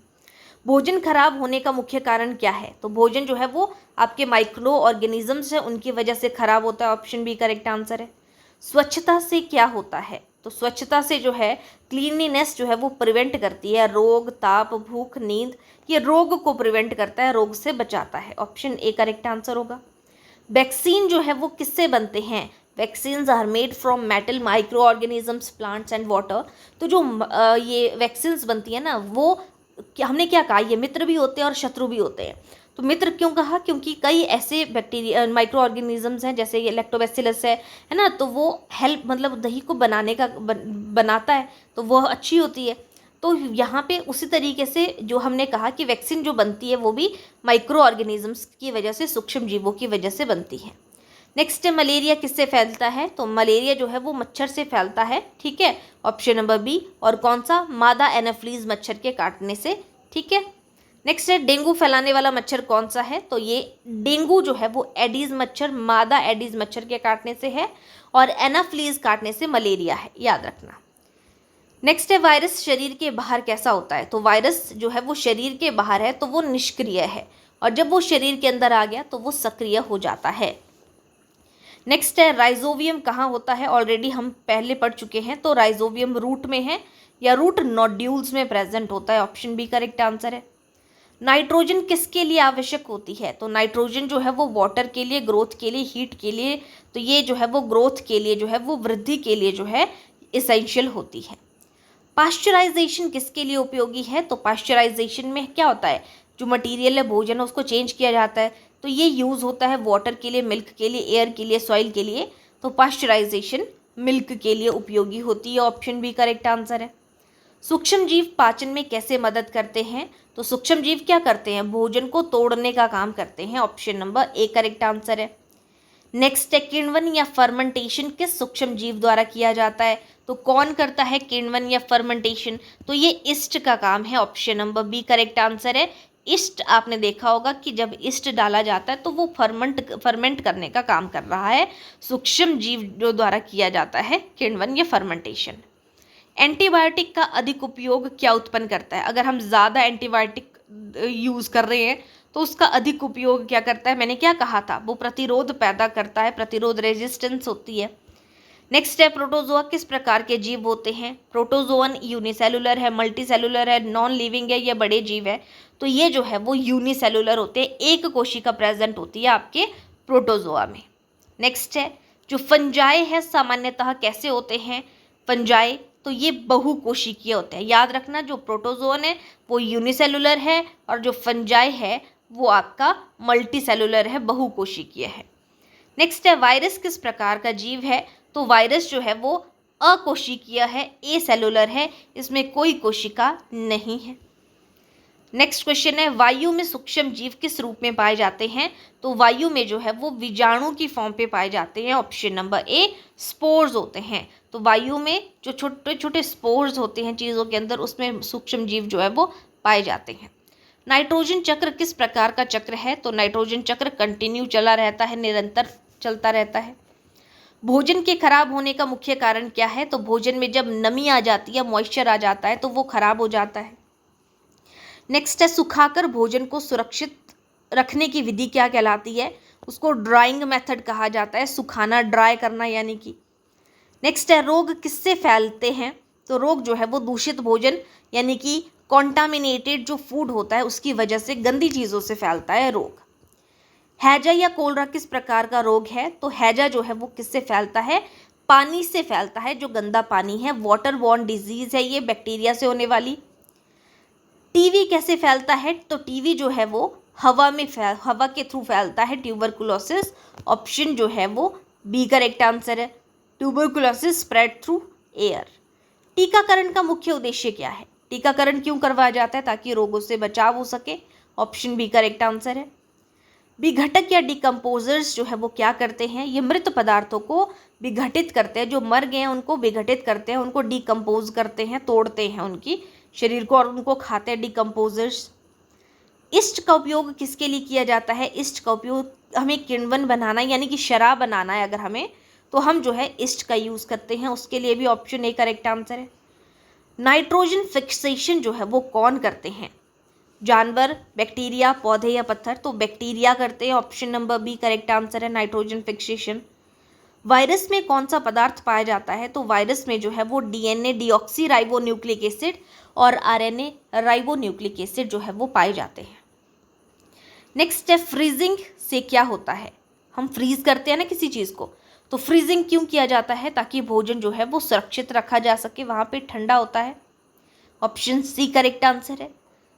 Speaker 1: भोजन खराब होने का मुख्य कारण क्या है? तो भोजन जो है वो आपके माइक्रो ऑर्गेनिजम्स है, उनकी वजह से खराब होता है। ऑप्शन बी करेक्ट आंसर है। स्वच्छता से क्या होता है? तो स्वच्छता से जो है क्लीनलीनेस जो है वो प्रिवेंट करती है रोग, ताप, भूख, नींद। ये रोग को प्रिवेंट करता है, रोग से बचाता है। ऑप्शन ए करेक्ट आंसर होगा। वैक्सीन जो है वो किससे बनते हैं? Vaccines are made from metal, micro organisms, plants and water. तो जो ये वैक्सीन्स बनती है ना, वो हमने क्या कहा, ये मित्र भी होते हैं और शत्रु भी होते हैं। तो मित्र क्यों कहा? क्योंकि कई ऐसे बैक्टीरिया माइक्रो ऑर्गेनिजम्स हैं, जैसे ये लैक्टोबैसिलस है ना, तो वो हेल्प मतलब दही को बनाने का बनाता है, तो वह अच्छी होती है। तो यहाँ पे उसी तरीके से जो हमने कहा कि वैक्सीन जो बनती है वो भी माइक्रो ऑर्गेनिजम्स की वजह से, सूक्ष्म जीवों की वजह से बनती है। नेक्स्ट है मलेरिया किससे फैलता है? तो मलेरिया जो है वो मच्छर से फैलता है, ठीक है। Option number B. और कौन सा? मादा एनाफ्लीज मच्छर के काटने से, ठीक है। नेक्स्ट है डेंगू फैलाने वाला मच्छर कौन सा है? तो ये डेंगू जो है वो एडीज मच्छर, मादा एडीज मच्छर के काटने से है, और एनाफ्लीज काटने से मलेरिया है, याद रखना। नेक्स्ट है वायरस शरीर के बाहर कैसा होता है? तो वायरस जो है वो शरीर के बाहर है तो वो निष्क्रिय है, और जब वो शरीर के अंदर आ गया तो वो सक्रिय हो जाता है। नेक्स्ट है राइजोवियम कहाँ होता है? ऑलरेडी हम पहले पढ़ चुके हैं। तो राइजोवियम रूट में है या रूट नोड्यूल्स में प्रेजेंट होता है। ऑप्शन बी करेक्ट आंसर है। नाइट्रोजन किसके लिए आवश्यक होती है? तो नाइट्रोजन जो है वो वाटर के लिए, ग्रोथ के लिए, हीट के लिए। तो ये जो है वो ग्रोथ के लिए जो है वो वृद्धि के लिए जो है इसेंशियल होती है। पाश्चराइजेशन किसके लिए उपयोगी है? तो पाश्चराइजेशन में क्या होता है, जो मटेरियल है, भोजन है, उसको चेंज किया जाता है। तो ये यूज़ होता है वाटर के लिए, मिल्क के लिए, एयर के लिए, सॉइल के लिए। तो पाश्चराइजेशन मिल्क के लिए उपयोगी होती है। ऑप्शन बी करेक्ट आंसर है। सूक्ष्म जीव पाचन में कैसे मदद करते हैं? तो सूक्ष्म जीव क्या करते हैं? भोजन को तोड़ने का काम करते हैं। Option number A correct answer है। नेक्स्ट है किण्वन या फर्मेंटेशन किस सूक्ष्म जीव द्वारा किया जाता है? तो कौन करता है किण्वन या फर्मेंटेशन? तो ये ईस्ट का काम है। Option number B correct answer है। ईस्ट आपने देखा होगा कि जब ईस्ट डाला जाता है तो वो फर्मेंट करने का काम कर रहा है। सूक्ष्म जीव जो द्वारा किया जाता है किण्वन या फर्मेंटेशन। एंटीबायोटिक का अधिक उपयोग क्या उत्पन्न करता है? अगर हम ज़्यादा एंटीबायोटिक यूज़ कर रहे हैं तो उसका अधिक उपयोग क्या करता है? मैंने क्या कहा था, वो प्रतिरोध पैदा करता है, प्रतिरोध रेजिस्टेंस होती है। नेक्स्ट है प्रोटोजोआ किस प्रकार के जीव होते हैं? प्रोटोजोअन यूनिसेलुलर है, मल्टीसेलुलर है, नॉन लिविंग है या बड़े जीव है? तो ये जो है वो यूनिसेलुलर होते हैं, एक कोशिका प्रेजेंट होती है आपके प्रोटोजोआ में। नेक्स्ट है जो फंजाई है सामान्यतः कैसे होते हैं? फंजाई तो ये बहुकोशिकीय होते हैं, याद रखना। जो प्रोटोजोन है वो यूनिसेलुलर है और जो फंजाई है वो आपका मल्टीसेलुलर है, बहुकोशिकीय है। नेक्स्ट है वायरस किस प्रकार का जीव है? तो वायरस जो है वो अकोशिकीय है, ए सेलुलर है, इसमें कोई कोशिका नहीं है। नेक्स्ट क्वेश्चन है वायु में सूक्ष्म जीव किस रूप में पाए जाते हैं? तो वायु में जो है वो बीजाणु की फॉर्म पे पाए जाते हैं। ऑप्शन नंबर ए स्पोर्स होते हैं। तो वायु में जो छोटे छोटे स्पोर्स होते हैं चीज़ों के अंदर, उसमें सूक्ष्म जीव जो है वो पाए जाते हैं। नाइट्रोजन चक्र किस प्रकार का चक्र है? तो नाइट्रोजन चक्र कंटिन्यू चला रहता है, निरंतर चलता रहता है। भोजन के खराब होने का मुख्य कारण क्या है? तो भोजन में जब नमी आ जाती है, मॉइस्चर आ जाता है, तो वो खराब हो जाता है। नेक्स्ट है सुखाकर भोजन को सुरक्षित रखने की विधि क्या कहलाती है? उसको ड्राइंग मेथड कहा जाता है, सुखाना, ड्राई करना यानी कि। नेक्स्ट है रोग किससे फैलते हैं? तो रोग जो है वो दूषित भोजन यानी कि कॉन्टामिनेटेड जो फूड होता है उसकी वजह से, गंदी चीज़ों से फैलता है रोग। हैजा या कोलरा किस प्रकार का रोग है? तो हैजा जो है वो किससे फैलता है? पानी से फैलता है, जो गंदा पानी है। वाटर बॉर्न डिजीज़ है ये, बैक्टीरिया से होने वाली। टीवी कैसे फैलता है? तो टीवी जो है वो हवा के थ्रू फैलता है, ट्यूबरकुलोसिस। ऑप्शन जो है वो बी करेक्ट आंसर है। Tuberculosis spread through air. टीकाकरण का मुख्य उद्देश्य क्या है? टीकाकरण क्यों करवाया जाता है? ताकि रोगों से बचाव हो सके। ऑप्शन बी करेक्ट आंसर है। विघटक या डिकम्पोजर्स जो है वो क्या करते हैं? ये मृत पदार्थों को विघटित करते हैं, जो मर गए हैं उनको विघटित करते हैं, उनको डिकम्पोज करते हैं, तोड़ते हैं उनकी शरीर को और उनको खाते हैं डिकम्पोजर्स। ईस्ट का उपयोग किसके लिए किया जाता है? ईस्ट का उपयोग हमें किण्वन बनाना यानी कि शराब बनाना है अगर हमें, तो हम जो है ईस्ट का यूज़ करते हैं, उसके लिए भी ऑप्शन ए करेक्ट आंसर है। नाइट्रोजन फिक्सेशन जो है वो कौन करते हैं? जानवर, बैक्टीरिया, पौधे या पत्थर? तो बैक्टीरिया करते हैं, option number B correct answer है नाइट्रोजन फिक्सेशन। वायरस में कौन सा पदार्थ पाया जाता है? तो वायरस में जो है वो DNA deoxy ribo nucleic acid और आरएनए राइबो न्यूक्लिक एसिड जो है वो पाए जाते हैं। नेक्स्ट है फ्रीजिंग से क्या होता है? हम फ्रीज करते हैं ना किसी चीज़ को, तो फ्रीजिंग क्यों किया जाता है? ताकि भोजन जो है वो सुरक्षित रखा जा सके, वहाँ पे ठंडा होता है, ऑप्शन सी करेक्ट आंसर है।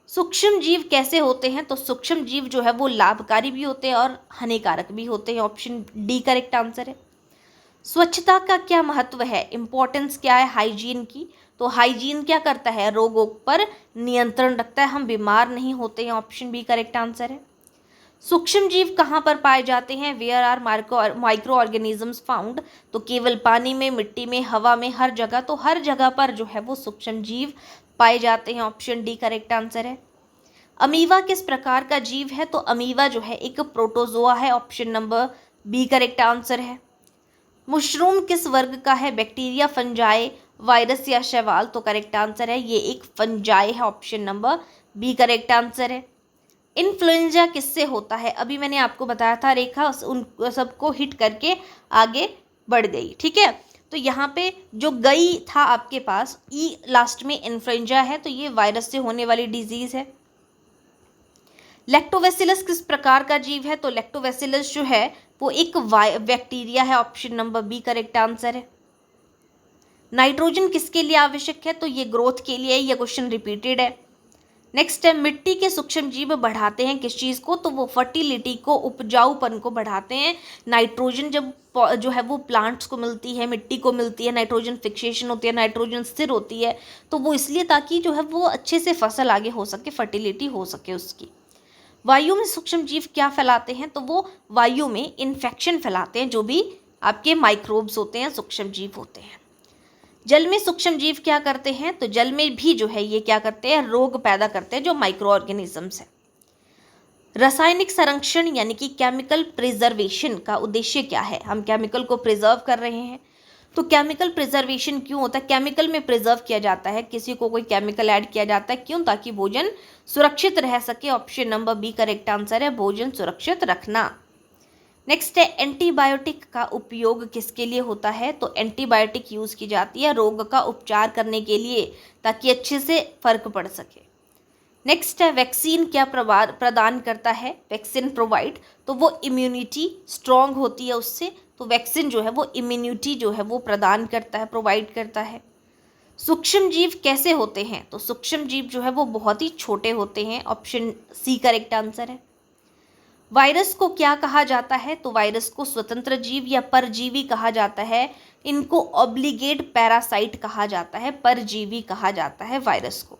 Speaker 1: सूक्ष्म जीव कैसे होते हैं? तो सूक्ष्म जीव जो है वो लाभकारी भी होते हैं और हानिकारक भी होते हैं, ऑप्शन डी करेक्ट आंसर है। स्वच्छता का क्या महत्व है? इंपॉर्टेंस क्या है हाइजीन की? तो हाइजीन क्या करता है? रोगों पर नियंत्रण रखता है, हम बीमार नहीं होते हैं, ऑप्शन बी करेक्ट आंसर है। सूक्ष्म जीव कहाँ पर पाए जाते हैं? Where are micro organisms found? तो केवल पानी में, मिट्टी में, हवा में, हर जगह, तो हर जगह पर जो है वो सूक्ष्म जीव पाए जाते हैं, ऑप्शन डी करेक्ट आंसर है। अमीवा किस प्रकार का जीव है? तो अमीवा जो है एक प्रोटोजोआ है, option number B correct answer है। मशरूम किस वर्ग का है? बैक्टीरिया, फंजाई, वायरस या शैवाल? तो करेक्ट आंसर है ये एक फंजाई है, option number B correct answer है। इन्फ्लुएंजा किससे होता है? अभी मैंने आपको बताया था, रेखा उन सबको हिट करके आगे बढ़ गई, ठीक है। तो यहाँ पे जो गई था आपके पास, ई लास्ट में इन्फ्लुएंजा है, तो ये वायरस से होने वाली डिजीज है। लैक्टोबैसिलस किस प्रकार का जीव है? तो लैक्टोबैसिलस जो है वो एक बैक्टीरिया है, option number B correct answer है। नाइट्रोजन किसके लिए आवश्यक है? तो ये ग्रोथ के लिए, ये क्वेश्चन रिपीटेड है। नेक्स्ट है मिट्टी के सूक्ष्म जीव बढ़ाते हैं किस चीज़ को? तो वो फर्टिलिटी को, उपजाऊपन को बढ़ाते हैं। नाइट्रोजन जब जो है वो प्लांट्स को मिलती है, मिट्टी को मिलती है, नाइट्रोजन फिक्सेशन होती है, नाइट्रोजन स्थिर होती है, तो वो इसलिए ताकि जो है वो अच्छे से फसल आगे हो सके, फर्टिलिटी हो सके उसकी। वायु में सूक्ष्म जीव क्या फैलाते हैं? तो वो वायु में इन्फेक्शन फैलाते हैं, जो भी आपके माइक्रोब्स होते हैं, सूक्ष्म जीव होते हैं। जल में सूक्ष्म जीव क्या करते हैं? तो जल में भी जो है ये क्या करते हैं? रोग पैदा करते हैं, जो माइक्रो ऑर्गेनिजम्स है। रासायनिक संरक्षण यानी कि केमिकल प्रिजर्वेशन का उद्देश्य क्या है? हम केमिकल को प्रिजर्व कर रहे हैं, तो केमिकल प्रिजर्वेशन क्यों होता है? केमिकल में प्रिजर्व किया जाता है, किसी को कोई केमिकल ऐड किया जाता है, क्यों? ताकि भोजन सुरक्षित रह सके, option number B correct answer है, भोजन सुरक्षित रखना। नेक्स्ट है एंटीबायोटिक का उपयोग किसके लिए होता है? तो एंटीबायोटिक यूज़ की जाती है रोग का उपचार करने के लिए, ताकि अच्छे से फर्क पड़ सके। नेक्स्ट है वैक्सीन क्या प्रदान करता है? वैक्सीन प्रोवाइड, तो वो इम्यूनिटी स्ट्रॉन्ग होती है उससे, तो वैक्सीन जो है वो इम्यूनिटी जो है वो प्रदान करता है, प्रोवाइड करता है। सूक्ष्म जीव कैसे होते हैं? तो सूक्ष्म जीव जो है वो बहुत ही छोटे होते हैं, ऑप्शन सी करेक्ट आंसर है। वायरस को क्या कहा जाता है? तो वायरस को स्वतंत्र जीव या परजीवी कहा जाता है, इनको ऑब्लिगेट पैरासाइट कहा जाता है, परजीवी कहा जाता है वायरस को।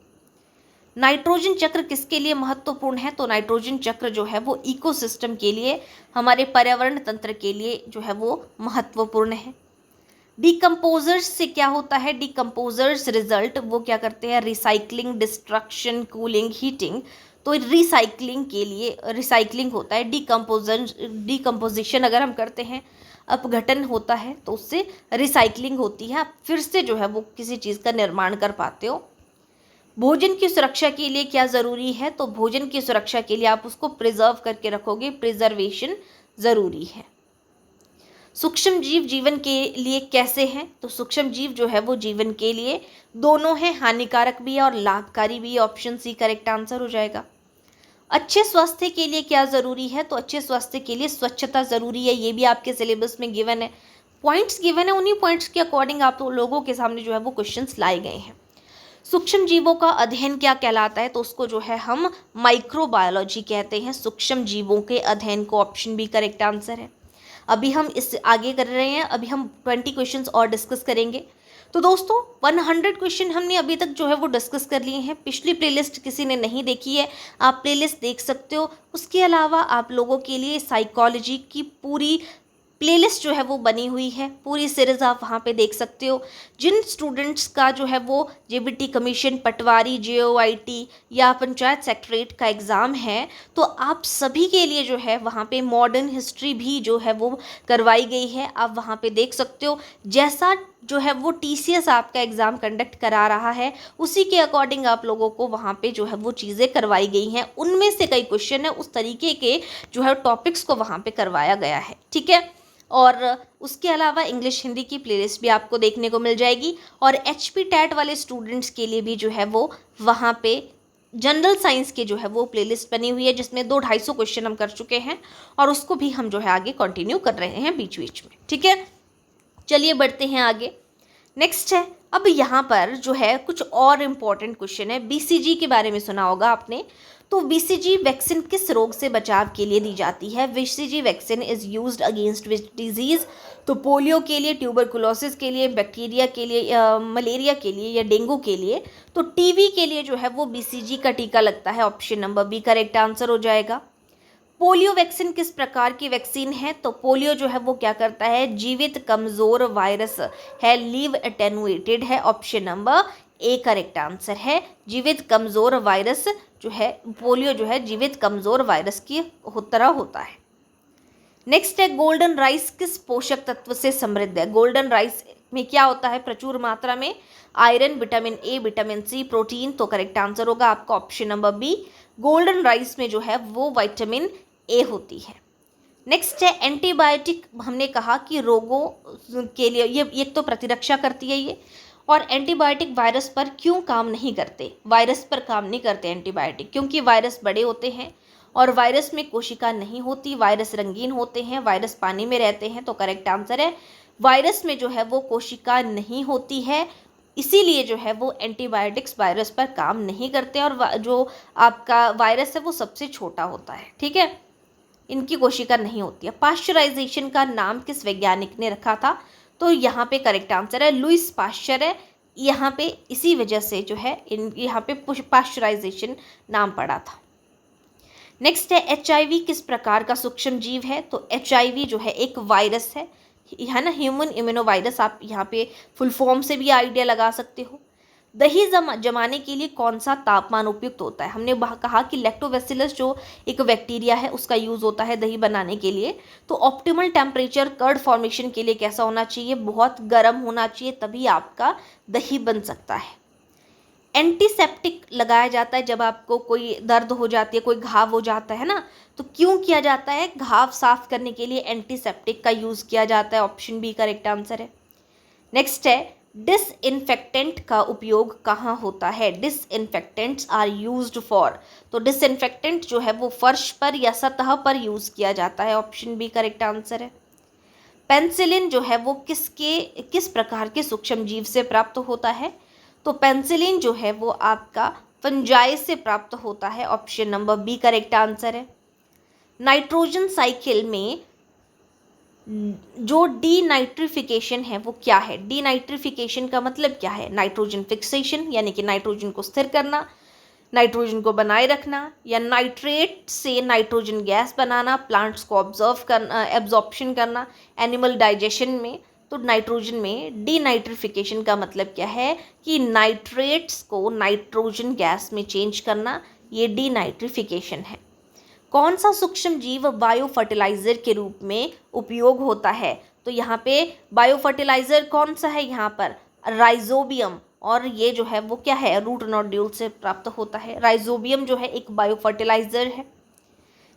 Speaker 1: नाइट्रोजन चक्र किसके लिए महत्वपूर्ण है? तो नाइट्रोजन चक्र जो है वो इकोसिस्टम के लिए, हमारे पर्यावरण तंत्र के लिए जो है वो महत्वपूर्ण है। डिकम्पोजर्स से क्या होता है? डिकम्पोजर्स रिजल्ट वो क्या करते हैं? रिसाइकलिंग, डिस्ट्रक्शन, कूलिंग, हीटिंग, तो रिसाइकलिंग के लिए रिसाइकलिंग होता है। डिकम्पोजिशन अगर हम करते हैं, अपघटन होता है, तो उससे रिसाइकलिंग होती है, आप फिर से जो है वो किसी चीज़ का निर्माण कर पाते हो। भोजन की सुरक्षा के लिए क्या ज़रूरी है? तो भोजन की सुरक्षा के लिए आप उसको प्रिजर्व करके रखोगे, प्रिजर्वेशन ज़रूरी है। सूक्ष्म जीव जीवन के लिए कैसे हैं? तो सूक्ष्म जीव जो है वो जीवन के लिए दोनों हैं, हानिकारक भी है और लाभकारी भी है, ऑप्शन सी करेक्ट आंसर हो जाएगा। अच्छे स्वास्थ्य के लिए क्या ज़रूरी है? तो अच्छे स्वास्थ्य के लिए स्वच्छता ज़रूरी है, ये भी आपके सिलेबस में गिवन है, पॉइंट्स गिवन है, उन्हीं पॉइंट्स के अकॉर्डिंग आप लोगों के सामने जो है वो क्वेश्चंस लाए गए हैं। सूक्ष्म जीवों का अध्ययन क्या कहलाता है? तो उसको जो है हम माइक्रोबायोलॉजी कहते हैं, सूक्ष्म जीवों के अध्ययन को, ऑप्शन बी करेक्ट आंसर है। अभी हम इस आगे कर रहे हैं, अभी हम 20 क्वेश्चंस और डिस्कस करेंगे। तो दोस्तों 100 क्वेश्चन हमने अभी तक जो है वो डिस्कस कर लिए हैं। पिछली प्लेलिस्ट किसी ने नहीं देखी है, आप प्लेलिस्ट देख सकते हो। उसके अलावा आप लोगों के लिए साइकोलॉजी की पूरी प्लेलिस्ट जो है वो बनी हुई है, पूरी सीरीज़ आप वहाँ पे देख सकते हो। जिन स्टूडेंट्स का जो है वो जेबीटी कमीशन, पटवारी, जेओआईटी या पंचायत सेक्रेटरीट का एग्ज़ाम है, तो आप सभी के लिए जो है वहाँ पे मॉडर्न हिस्ट्री भी जो है वो करवाई गई है। आप वहाँ पे देख सकते हो, जैसा जो है वो टीसीएस आपका एग्ज़ाम कंडक्ट करा रहा है, उसी के अकॉर्डिंग आप लोगों को वहाँ पे जो है वो चीज़ें करवाई गई हैं। उनमें से कई क्वेश्चन है उस तरीके के जो है टॉपिक्स को वहाँ पे करवाया गया है, ठीक है। और उसके अलावा इंग्लिश हिंदी की प्लेलिस्ट भी आपको देखने को मिल जाएगी। और एचपी टैट वाले स्टूडेंट्स के लिए भी जो है वो वहाँ पे जनरल साइंस के जो है वो प्लेलिस्ट बनी हुई है, जिसमें 200-250 क्वेश्चन हम कर चुके हैं और उसको भी हम जो है आगे कंटिन्यू कर रहे हैं बीच बीच में, ठीक है। चलिए बढ़ते हैं आगे। नेक्स्ट है, अब यहाँ पर जो है कुछ और इम्पॉर्टेंट क्वेश्चन है। बीसीजी के बारे में सुना होगा आपने। तो बीसीजी वैक्सीन किस रोग से बचाव के लिए दी जाती है? BCG vaccine is used against which disease? तो पोलियो के लिए, ट्यूबरकुलोसिस के लिए, बैक्टीरिया के लिए, मलेरिया के लिए या डेंगू के लिए? तो टीबी के लिए जो है वो बीसीजी का टीका लगता है। Option number B correct answer हो जाएगा। पोलियो वैक्सीन किस प्रकार की वैक्सीन है? तो पोलियो जो है वो क्या करता है, जीवित कमजोर वायरस है, लीव एटेनुएटेड है। Option number A correct answer है। जीवित कमजोर वायरस जो है, पोलियो जो है जीवित कमजोर वायरस की तरह होता है। नेक्स्ट है, गोल्डन राइस किस पोषक तत्व से समृद्ध है? गोल्डन राइस में क्या होता है? प्रचुर मात्रा में iron, vitamin A, vitamin C, protein. तो करेक्ट आंसर होगा आपका option number B. Golden rice में जो है वो विटामिन ए होती है। नेक्स्ट है, एंटीबायोटिक हमने कहा कि रोगों के लिए ये एक तो प्रतिरक्षा करती है ये, और एंटीबायोटिक वायरस पर क्यों काम नहीं करते? वायरस पर काम नहीं करते एंटीबायोटिक, क्योंकि वायरस बड़े होते हैं और वायरस में कोशिका नहीं होती, वायरस रंगीन होते हैं, वायरस पानी में रहते हैं। तो करेक्ट आंसर है, वायरस में जो है वो कोशिका नहीं होती है, इसीलिए जो है वो एंटीबायोटिक्स वायरस पर काम नहीं करते। और जो आपका वायरस है वो सबसे छोटा होता है, ठीक है, इनकी कोशिका नहीं होती है। पाश्चराइजेशन का नाम किस वैज्ञानिक ने रखा था? तो यहाँ पे करेक्ट आंसर है लुईस पाश्चर है। यहाँ पे इसी वजह से जो है यहाँ पे पाश्चराइजेशन नाम पड़ा था। नेक्स्ट है, एचआईवी किस प्रकार का सूक्ष्म जीव है? तो एचआईवी जो है एक वायरस है ना, ह्यूमन इम्यूनो वायरस। आप यहाँ पे फुल फॉर्म से भी आइडिया लगा सकते हो। दही जमाने के लिए कौन सा तापमान उपयुक्त होता है? हमने कहा कि लैक्टोबैसिलस जो एक बैक्टीरिया है उसका यूज़ होता है दही बनाने के लिए। तो ऑप्टिमल टेम्परेचर कर्ड फॉर्मेशन के लिए कैसा होना चाहिए? बहुत गर्म होना चाहिए, तभी आपका दही बन सकता है। एंटीसेप्टिक लगाया जाता है जब आपको कोई दर्द हो जाती है, कोई घाव हो जाता है ना, तो क्यों किया जाता है? घाव साफ करने के लिए एंटीसेप्टिक का यूज़ किया जाता है। ऑप्शन बी करेक्ट आंसर है। नेक्स्ट है, डिसइंफेक्टेंट का उपयोग कहाँ होता है? Disinfectants are used for. तो डिसइंफेक्टेंट जो है वो फर्श पर या सतह पर यूज़ किया जाता है। ऑप्शन बी करेक्ट आंसर है। पेंसिलिन जो है वो किस प्रकार के सूक्ष्म जीव से प्राप्त होता है? तो पेंसिलिन जो है वो आपका फंजाई से प्राप्त होता है। Option number B correct answer है। नाइट्रोजन साइकिल में जो डीनाइट्रिफिकेशन है वो क्या है? डीनाइट्रिफिकेशन का मतलब क्या है? नाइट्रोजन फिक्सेशन यानी कि नाइट्रोजन को स्थिर करना, नाइट्रोजन को बनाए रखना, या नाइट्रेट से नाइट्रोजन गैस बनाना, प्लांट्स को एब्जॉर्प्शन करना एनिमल डाइजेशन में। तो नाइट्रोजन में डीनाइट्रिफिकेशन का मतलब क्या है कि नाइट्रेट्स को नाइट्रोजन गैस में चेंज करना, ये डीनाइट्रिफिकेशन है। कौन सा सूक्ष्म जीव बायो फर्टिलाइजर के रूप में उपयोग होता है? तो यहाँ पे बायो फर्टिलाइजर कौन सा है? यहाँ पर राइजोबियम, और ये जो है वो क्या है? रूट नोड्यूल से प्राप्त होता है। राइजोबियम जो है एक बायो फर्टिलाइजर है।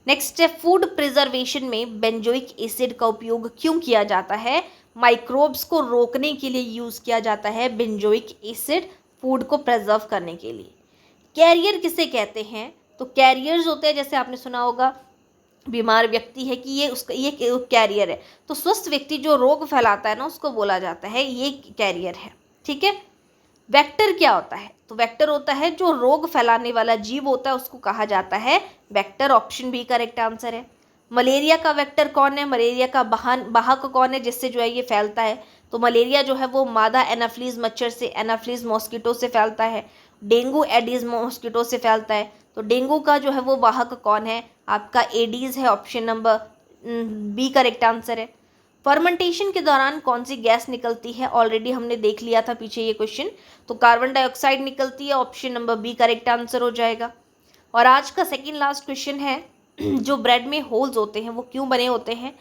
Speaker 1: नेक्स्ट है, फूड प्रिजर्वेशन में बेंजोइक एसिड का उपयोग क्यों किया जाता है? माइक्रोब्स को रोकने के लिए यूज़ किया जाता है बेंजोइक एसिड, फूड को प्रिजर्व करने के लिए। कैरियर किसे कहते हैं? तो कैरियर्स होते हैं, जैसे आपने सुना होगा बीमार व्यक्ति है कि ये कैरियर है, तो स्वस्थ व्यक्ति जो रोग फैलाता है ना उसको बोला जाता है ये कैरियर है, ठीक है। वेक्टर क्या होता है? तो वेक्टर होता है जो रोग फैलाने वाला जीव होता है उसको कहा जाता है vector. Option B correct answer है। मलेरिया का वेक्टर कौन है? मलेरिया का वाहक कौन है जिससे जो है ये फैलता है? तो मलेरिया जो है वो मादा एनाफ्लीज मच्छर से, एनाफ्लीज मॉस्किटो से फैलता है। डेंगू एडीज मॉस्किटो से फैलता है। तो डेंगू का जो है वो वाहक कौन है? आपका एडीज है। Option number B correct answer है। फर्मेंटेशन के दौरान कौन सी गैस निकलती है, ऑलरेडी हमने देख लिया था पीछे ये क्वेश्चन, तो कार्बन डाइऑक्साइड निकलती है, option number B correct answer हो जाएगा। और आज का सेकंड लास्ट क्वेश्चन है, जो ब्रेड में होल्स होते हैं वो क्यों बने होते हैं,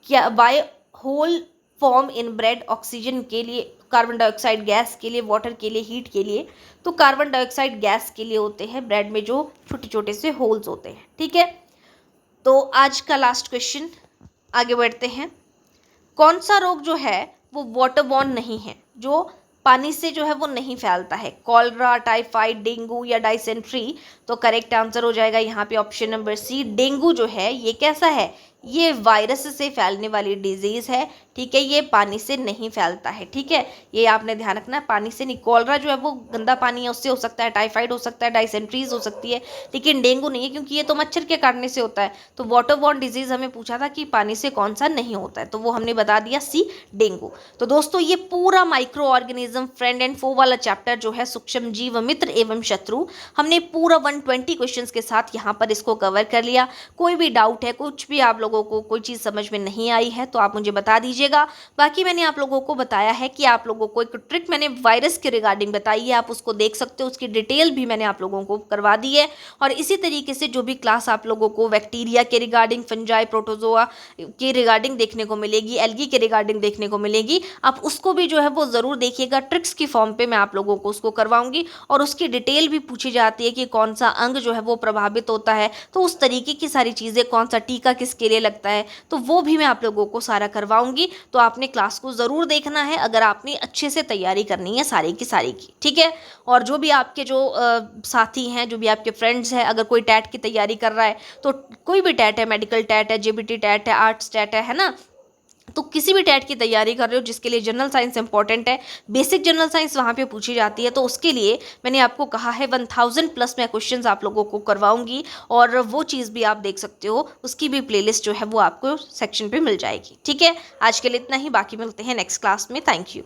Speaker 1: क्या why hole form in bread, oxygen के लिए, कार्बन डाइऑक्साइड गैस के लिए, वाटर के लिए, हीट के लिए, तो कार्बन डाइऑक्साइड गैस के लिए होते हैं ब्रेड में जो छोटे छोटे से होल्स होते हैं। ठीक है, तो आज का लास्ट क्वेश्चन, आगे बढ़ते हैं। कौन सा रोग जो है वो वाटरबॉर्न नहीं है, जो पानी से जो है वो नहीं फैलता है, कॉलरा, टाइफाइड, डेंगू या डाइसेंट्री, तो करेक्ट आंसर हो जाएगा यहाँ पे ऑप्शन नंबर सी। डेंगू जो है ये कैसा है, ये वायरस से फैलने वाली डिजीज़ है। ठीक है, ये पानी से नहीं फैलता है। ठीक है, ये आपने ध्यान रखना है, पानी से नहीं। कॉलरा जो है वो गंदा पानी है, उससे हो सकता है, टाइफाइड हो सकता है, डाइसेंट्रीज हो सकती है, लेकिन डेंगू नहीं है, क्योंकि ये तो मच्छर के काटने से होता है। तो वाटरबॉर्न डिजीज़ हमें पूछा था कि पानी से कौन सा नहीं होता है, तो वो हमने बता दिया सी, डेंगू। तो दोस्तों ये पूरा माइक्रो ऑर्गेनिज्म फ्रेंड एंड फो वाला चैप्टर जो है सूक्ष्म जीव, मित्र एवं शत्रु, हमने पूरा 120 क्वेश्चंस के साथ यहाँ पर इसको कवर कर लिया। कोई भी डाउट है, कुछ भी आप लोगों को कोई चीज़ समझ में नहीं आई है तो आप मुझे बता दीजिएगा। बाकी मैंने आप लोगों को बताया है कि आप लोगों को एक ट्रिक मैंने वायरस के रिगार्डिंग बताई है, आप उसको देख सकते हो, उसकी डिटेल भी मैंने आप लोगों को करवा दी है। और इसी तरीके से जो भी क्लास आप लोगों को बैक्टीरिया के रिगार्डिंग, फंजाई, प्रोटोजोआ के रिगार्डिंग देखने को मिलेगी, एल्गी के रिगार्डिंग देखने को मिलेगी, आप उसको भी जो है वो ज़रूर देखिएगा। ट्रिक्स की फॉर्म पे मैं आप लोगों को उसको करवाऊंगी और उसकी डिटेल भी पूछी जाती है कि कौन सा अंग जो है वो प्रभावित होता है, तो उस तरीके की सारी चीज़ें, कौन सा टीका किसके लिए लगता है, तो वो भी मैं आप लोगों को सारा करवाऊंगी। तो आपने क्लास को ज़रूर देखना है अगर आपने अच्छे से तैयारी करनी है सारी की सारी की। ठीक है, और जो भी आपके जो साथी हैं, जो भी आपके फ्रेंड्स हैं, अगर कोई टैट की तैयारी कर रहा है, तो कोई भी टैट है, मेडिकल टैट है, जेबीटी टैट है, आर्ट्स टैट है ना, तो किसी भी टैट की तैयारी कर रहे हो जिसके लिए जनरल साइंस इंपॉर्टेंट है, बेसिक जनरल साइंस वहाँ पे पूछी जाती है, तो उसके लिए मैंने आपको कहा है 1000+ मैं क्वेश्चंस आप लोगों को करवाऊंगी, और वो चीज़ भी आप देख सकते हो, उसकी भी प्लेलिस्ट जो है वो आपको सेक्शन पे मिल जाएगी। ठीक है, आज के लिए इतना ही, बाकी मिलते हैं नेक्स्ट क्लास में। Thank you.